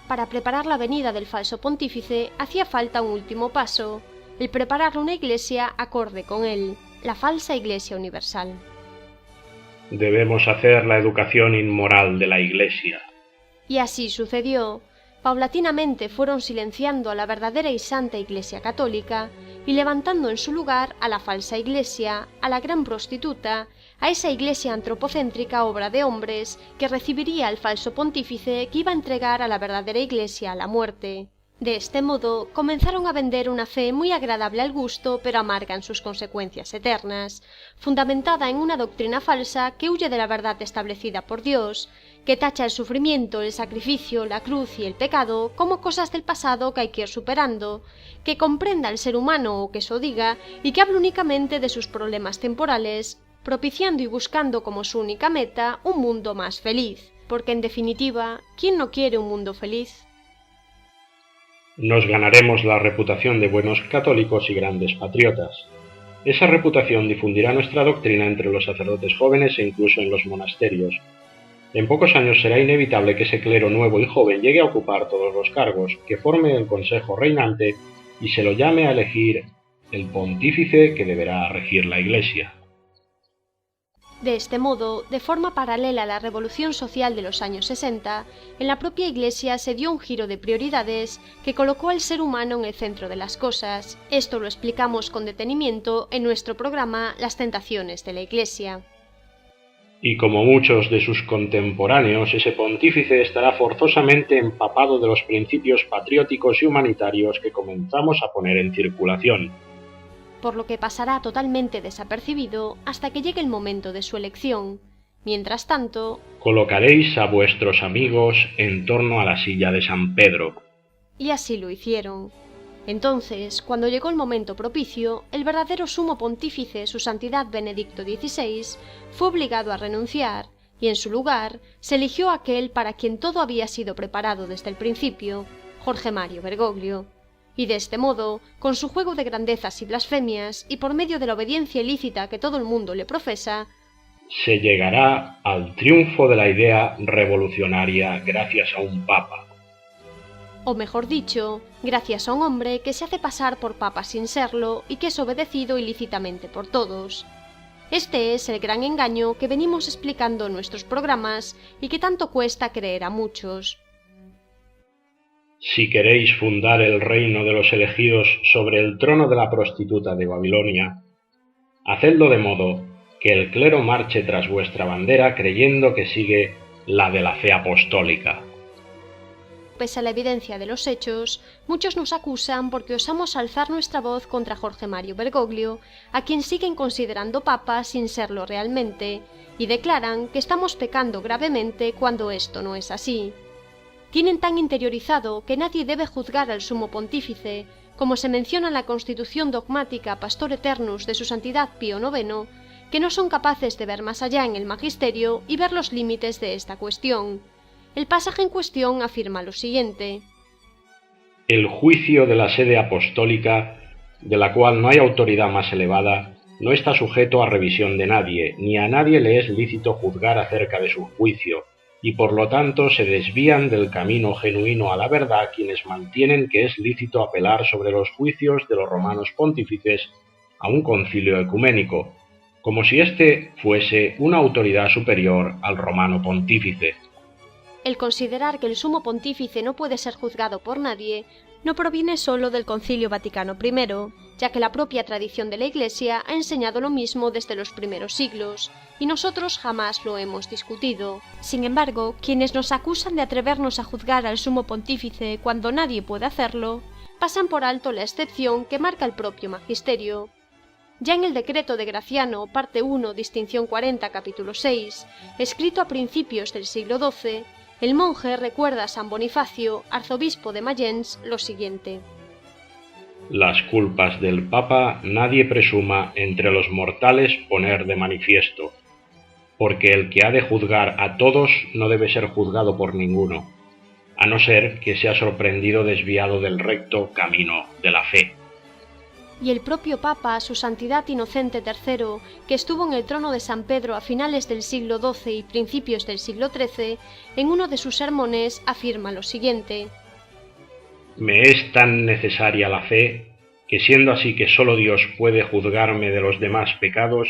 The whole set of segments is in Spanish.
para preparar la venida del falso pontífice hacía falta un último paso, el preparar una iglesia acorde con él, la falsa Iglesia universal. Debemos hacer la educación inmoral de la Iglesia. Y así sucedió. Paulatinamente fueron silenciando a la verdadera y santa Iglesia católica y levantando en su lugar a la falsa Iglesia, a la gran prostituta, a esa Iglesia antropocéntrica obra de hombres que recibiría al falso pontífice que iba a entregar a la verdadera Iglesia a la muerte. De este modo, comenzaron a vender una fe muy agradable al gusto, pero amarga en sus consecuencias eternas, fundamentada en una doctrina falsa que huye de la verdad establecida por Dios, que tacha el sufrimiento, el sacrificio, la cruz y el pecado como cosas del pasado que hay que ir superando, que comprenda al ser humano o que eso diga, y que habla únicamente de sus problemas temporales, propiciando y buscando como su única meta un mundo más feliz, porque en definitiva, ¿quién no quiere un mundo feliz? Nos ganaremos la reputación de buenos católicos y grandes patriotas. Esa reputación difundirá nuestra doctrina entre los sacerdotes jóvenes e incluso en los monasterios. En pocos años será inevitable que ese clero nuevo y joven llegue a ocupar todos los cargos, que forme el consejo reinante y se lo llame a elegir el pontífice que deberá regir la Iglesia. De este modo, de forma paralela a la revolución social de los años 60, en la propia Iglesia se dio un giro de prioridades que colocó al ser humano en el centro de las cosas. Esto lo explicamos con detenimiento en nuestro programa Las tentaciones de la Iglesia. Y como muchos de sus contemporáneos, ese pontífice estará forzosamente empapado de los principios patrióticos y humanitarios que comenzamos a poner en circulación, por lo que pasará totalmente desapercibido hasta que llegue el momento de su elección. Mientras tanto, colocaréis a vuestros amigos en torno a la silla de San Pedro. Y así lo hicieron. Entonces, cuando llegó el momento propicio, el verdadero sumo pontífice, su santidad Benedicto XVI, fue obligado a renunciar, y en su lugar se eligió aquel para quien todo había sido preparado desde el principio, Jorge Mario Bergoglio. Y de este modo, con su juego de grandezas y blasfemias, y por medio de la obediencia ilícita que todo el mundo le profesa, se llegará al triunfo de la idea revolucionaria gracias a un papa. O mejor dicho, gracias a un hombre que se hace pasar por papa sin serlo y que es obedecido ilícitamente por todos. Este es el gran engaño que venimos explicando en nuestros programas y que tanto cuesta creer a muchos. Si queréis fundar el reino de los elegidos sobre el trono de la prostituta de Babilonia, hacedlo de modo que el clero marche tras vuestra bandera creyendo que sigue la de la fe apostólica. Pese a la evidencia de los hechos, muchos nos acusan porque osamos alzar nuestra voz contra Jorge Mario Bergoglio, a quien siguen considerando papa sin serlo realmente, y declaran que estamos pecando gravemente cuando esto no es así. Tienen tan interiorizado que nadie debe juzgar al sumo pontífice, como se menciona en la Constitución dogmática Pastor Eternus de su Santidad Pío IX, que no son capaces de ver más allá en el magisterio y ver los límites de esta cuestión. El pasaje en cuestión afirma lo siguiente: el juicio de la sede apostólica, de la cual no hay autoridad más elevada, no está sujeto a revisión de nadie, ni a nadie le es lícito juzgar acerca de su juicio, y por lo tanto se desvían del camino genuino a la verdad quienes mantienen que es lícito apelar sobre los juicios de los romanos pontífices a un concilio ecuménico, como si éste fuese una autoridad superior al romano pontífice. El considerar que el sumo pontífice no puede ser juzgado por nadie no proviene solo del Concilio Vaticano I, ya que la propia tradición de la Iglesia ha enseñado lo mismo desde los primeros siglos, y nosotros jamás lo hemos discutido. Sin embargo, quienes nos acusan de atrevernos a juzgar al sumo pontífice cuando nadie puede hacerlo, pasan por alto la excepción que marca el propio magisterio. Ya en el decreto de Graciano, parte 1, distinción 40, capítulo 6, escrito a principios del siglo XII, el monje recuerda a San Bonifacio, arzobispo de Mayence, lo siguiente: las culpas del Papa nadie presuma entre los mortales poner de manifiesto, porque el que ha de juzgar a todos no debe ser juzgado por ninguno, a no ser que sea sorprendido desviado del recto camino de la fe. y el propio Papa, su Santidad Inocente III, que estuvo en el trono de San Pedro a finales del siglo XII y principios del siglo XIII, en uno de sus sermones afirma lo siguiente: «Me es tan necesaria la fe, que siendo así que sólo Dios puede juzgarme de los demás pecados,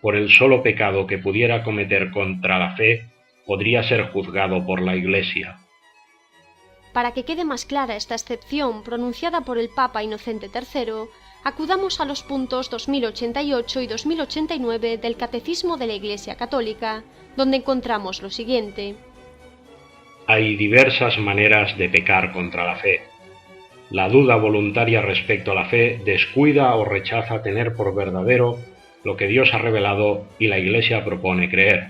por el solo pecado que pudiera cometer contra la fe, podría ser juzgado por la Iglesia». Para que quede más clara esta excepción pronunciada por el Papa Inocente III, acudamos a los puntos 2088 y 2089 del Catecismo de la Iglesia Católica, donde encontramos lo siguiente: Hay diversas maneras de pecar contra la fe. La duda voluntaria respecto a la fe descuida o rechaza tener por verdadero lo que Dios ha revelado y la Iglesia propone creer.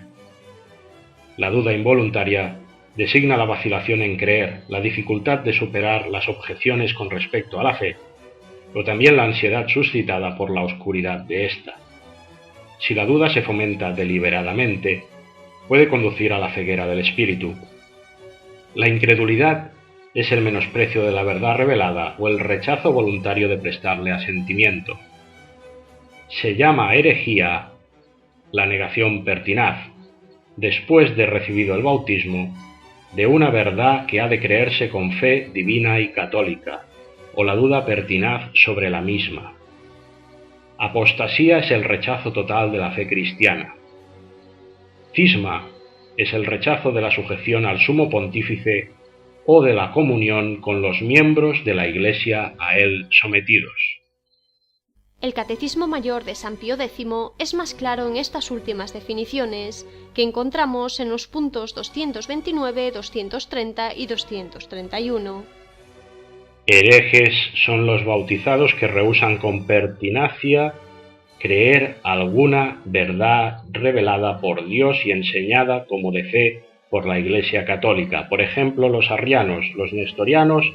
La duda involuntaria designa la vacilación en creer, la dificultad de superar las objeciones con respecto a la fe, pero también la ansiedad suscitada por la oscuridad de ésta. Si la duda se fomenta deliberadamente, puede conducir a la ceguera del espíritu. La incredulidad es el menosprecio de la verdad revelada o el rechazo voluntario de prestarle asentimiento. Se llama herejía la negación pertinaz, después de recibido el bautismo, de una verdad que ha de creerse con fe divina y católica, o la duda pertinaz sobre la misma. Apostasía es el rechazo total de la fe cristiana. Cisma es el rechazo de la sujeción al sumo pontífice o de la comunión con los miembros de la Iglesia a él sometidos. El Catecismo Mayor de San Pío X es más claro en estas últimas definiciones, que encontramos en los puntos 229, 230 y 231. Herejes son los bautizados que rehúsan con pertinacia creer alguna verdad revelada por Dios y enseñada como de fe por la Iglesia Católica, por ejemplo los arrianos, los nestorianos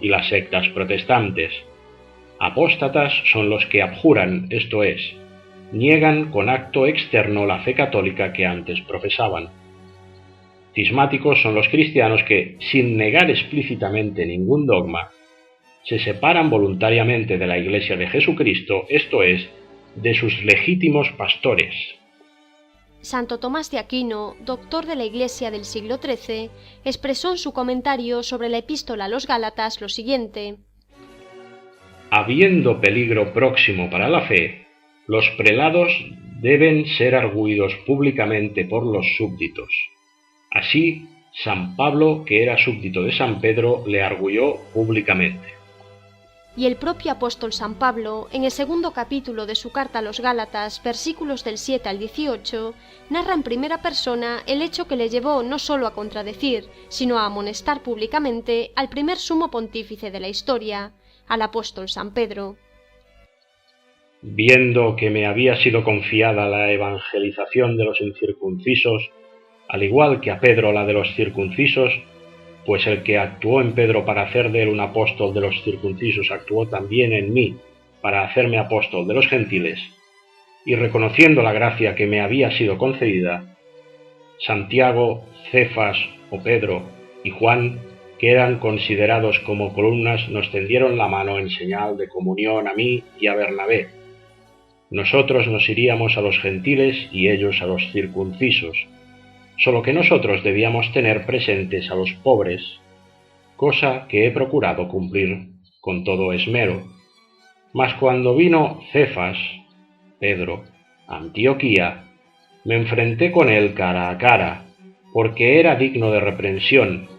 y las sectas protestantes. Apóstatas son los que abjuran, esto es, niegan con acto externo la fe católica que antes profesaban. Cismáticos son los cristianos que, sin negar explícitamente ningún dogma, se separan voluntariamente de la Iglesia de Jesucristo, esto es, de sus legítimos pastores. Santo Tomás de Aquino, doctor de la Iglesia del siglo XIII, expresó en su comentario sobre la epístola a los Gálatas lo siguiente: Habiendo peligro próximo para la fe, los prelados deben ser argüidos públicamente por los súbditos. Así, San Pablo, que era súbdito de San Pedro, le argüyó públicamente. Y el propio apóstol San Pablo, en el segundo capítulo de su carta a los Gálatas, versículos del 7 al 18, narra en primera persona el hecho que le llevó no solo a contradecir, sino a amonestar públicamente al primer sumo pontífice de la historia, al apóstol San Pedro. Viendo que me había sido confiada la evangelización de los incircuncisos, al igual que a Pedro la de los circuncisos, pues el que actuó en Pedro para hacer de él un apóstol de los circuncisos actuó también en mí para hacerme apóstol de los gentiles, y reconociendo la gracia que me había sido concedida, Santiago, Cefas o Pedro y Juan, que eran considerados como columnas, nos tendieron la mano en señal de comunión a mí y a Bernabé. Nosotros nos iríamos a los gentiles y ellos a los circuncisos, solo que nosotros debíamos tener presentes a los pobres, cosa que he procurado cumplir con todo esmero. Mas cuando vino Cefas, Pedro, a Antioquía, me enfrenté con él cara a cara, porque era digno de reprensión,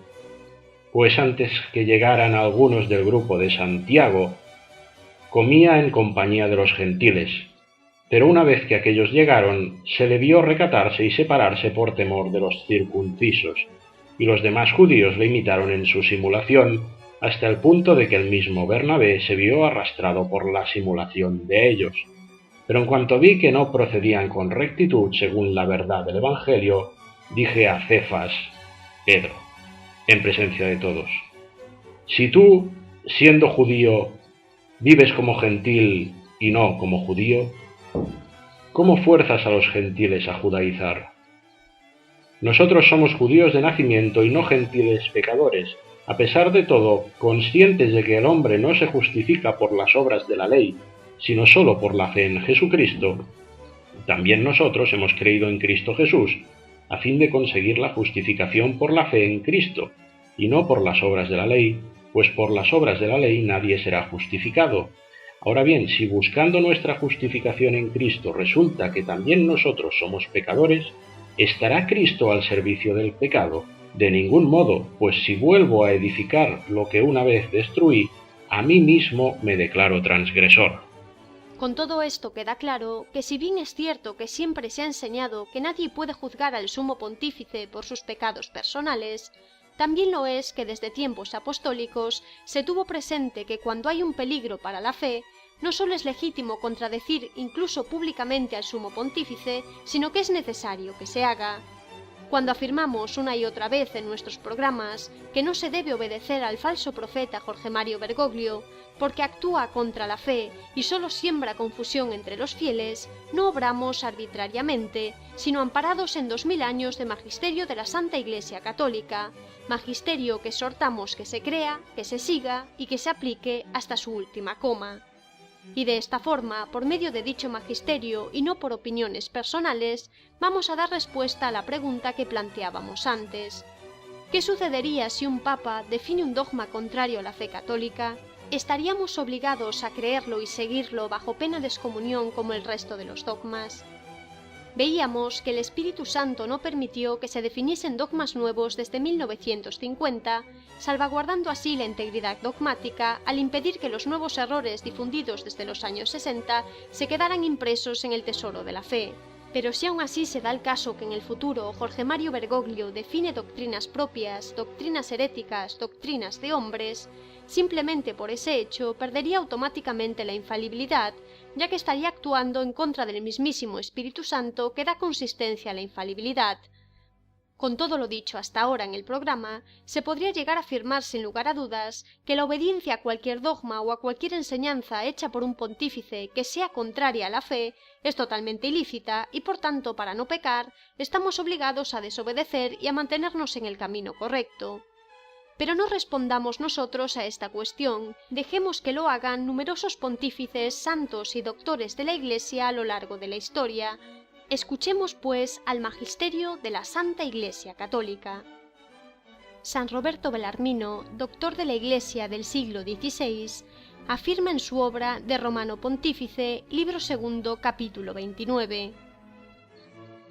pues antes que llegaran algunos del grupo de Santiago, comía en compañía de los gentiles. Pero una vez que aquellos llegaron, se le vio recatarse y separarse por temor de los circuncisos, y los demás judíos le imitaron en su simulación, hasta el punto de que el mismo Bernabé se vio arrastrado por la simulación de ellos. Pero en cuanto vi que no procedían con rectitud según la verdad del Evangelio, dije a Cefas, Pedro, en presencia de todos: si tú, siendo judío, vives como gentil y no como judío, ¿cómo fuerzas a los gentiles a judaizar? Nosotros somos judíos de nacimiento y no gentiles pecadores, a pesar de todo, conscientes de que el hombre no se justifica por las obras de la ley, sino sólo por la fe en Jesucristo, también nosotros hemos creído en Cristo Jesús, a fin de conseguir la justificación por la fe en Cristo, y no por las obras de la ley, pues por las obras de la ley nadie será justificado. Ahora bien, si buscando nuestra justificación en Cristo resulta que también nosotros somos pecadores, ¿estará Cristo al servicio del pecado? De ningún modo, pues si vuelvo a edificar lo que una vez destruí, a mí mismo me declaro transgresor. Con todo esto queda claro que si bien es cierto que siempre se ha enseñado que nadie puede juzgar al sumo pontífice por sus pecados personales, también lo es que desde tiempos apostólicos se tuvo presente que cuando hay un peligro para la fe, no solo es legítimo contradecir incluso públicamente al sumo pontífice, sino que es necesario que se haga. Cuando afirmamos una y otra vez en nuestros programas que no se debe obedecer al falso profeta Jorge Mario Bergoglio, porque actúa contra la fe y solo siembra confusión entre los fieles, no obramos arbitrariamente, sino amparados en 2000 años de magisterio de la Santa Iglesia Católica, magisterio que exhortamos que se crea, que se siga y que se aplique hasta su última coma. Y de esta forma, por medio de dicho magisterio y no por opiniones personales, vamos a dar respuesta a la pregunta que planteábamos antes. ¿Qué sucedería si un papa define un dogma contrario a la fe católica? ¿Estaríamos obligados a creerlo y seguirlo bajo pena de excomunión como el resto de los dogmas? Veíamos que el Espíritu Santo no permitió que se definiesen dogmas nuevos desde 1950, salvaguardando así la integridad dogmática al impedir que los nuevos errores difundidos desde los años 60 se quedaran impresos en el tesoro de la fe. Pero si aún así se da el caso que en el futuro Jorge Mario Bergoglio define doctrinas propias, doctrinas heréticas, doctrinas de hombres, simplemente por ese hecho perdería automáticamente la infalibilidad, ya que estaría actuando en contra del mismísimo Espíritu Santo que da consistencia a la infalibilidad. Con todo lo dicho hasta ahora en el programa, se podría llegar a afirmar sin lugar a dudas que la obediencia a cualquier dogma o a cualquier enseñanza hecha por un pontífice que sea contraria a la fe es totalmente ilícita y por tanto, para no pecar, estamos obligados a desobedecer y a mantenernos en el camino correcto. Pero no respondamos nosotros a esta cuestión, dejemos que lo hagan numerosos pontífices, santos y doctores de la Iglesia a lo largo de la historia. Escuchemos, pues, al magisterio de la Santa Iglesia Católica. San Roberto Bellarmino, doctor de la Iglesia del siglo XVI, afirma en su obra De Romano Pontífice, libro 2, capítulo 29.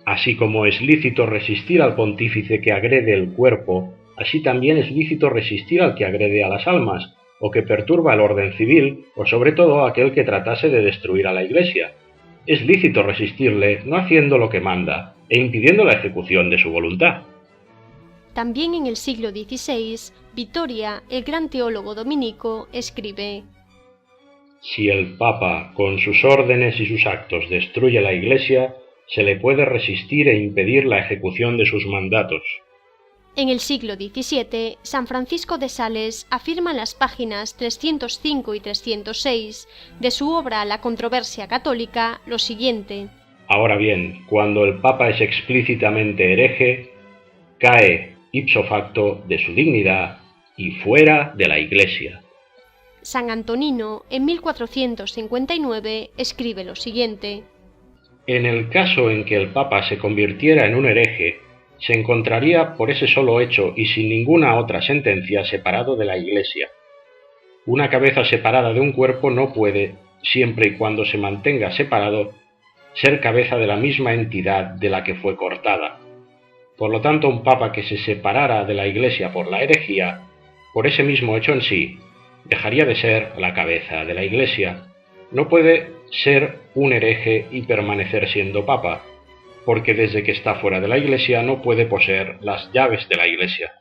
Así como es lícito resistir al pontífice que agrede el cuerpo, así también es lícito resistir al que agrede a las almas, o que perturba el orden civil, o sobre todo a aquel que tratase de destruir a la Iglesia. Es lícito resistirle no haciendo lo que manda, e impidiendo la ejecución de su voluntad. También en el siglo XVI, Vitoria, el gran teólogo dominico, escribe: Si el Papa, con sus órdenes y sus actos, destruye la Iglesia, se le puede resistir e impedir la ejecución de sus mandatos. En el siglo XVII, San Francisco de Sales afirma en las páginas 305 y 306 de su obra La controversia católica lo siguiente: Ahora bien, cuando el Papa es explícitamente hereje, cae ipso facto de su dignidad y fuera de la Iglesia. San Antonino, en 1459, escribe lo siguiente: En el caso en que el Papa se convirtiera en un hereje, se encontraría por ese solo hecho y sin ninguna otra sentencia separado de la Iglesia. Una cabeza separada de un cuerpo no puede, siempre y cuando se mantenga separado, ser cabeza de la misma entidad de la que fue cortada. Por lo tanto, un papa que se separara de la Iglesia por la herejía, por ese mismo hecho en sí, dejaría de ser la cabeza de la Iglesia. No puede ser un hereje y permanecer siendo papa, porque desde que está fuera de la Iglesia no puede poseer las llaves de la Iglesia.